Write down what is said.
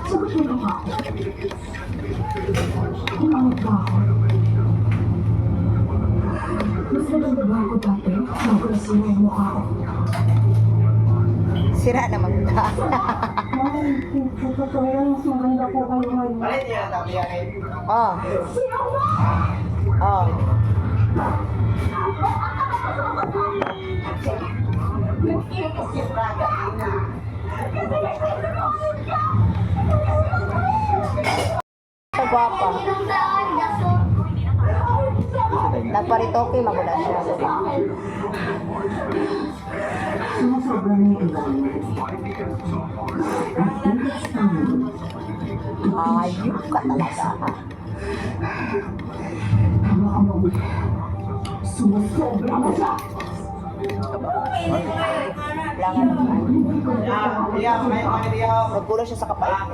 Sagot mo ba ako? Umawag ba ako? Mas maganda ba ako dati? Bago na sila yung mukha ko. Sira naman ka. Sa totoo lang, mas maganda po kayo ngayon. Oh. Oh. Sa gwapa. Nagparitoke, magula siya. Sumusobra na yung iba. I think it's time. Ayok ka talaga. Tama mo. Sumusobra mo siya. Langan naman. Nagkulang siya sa kapait.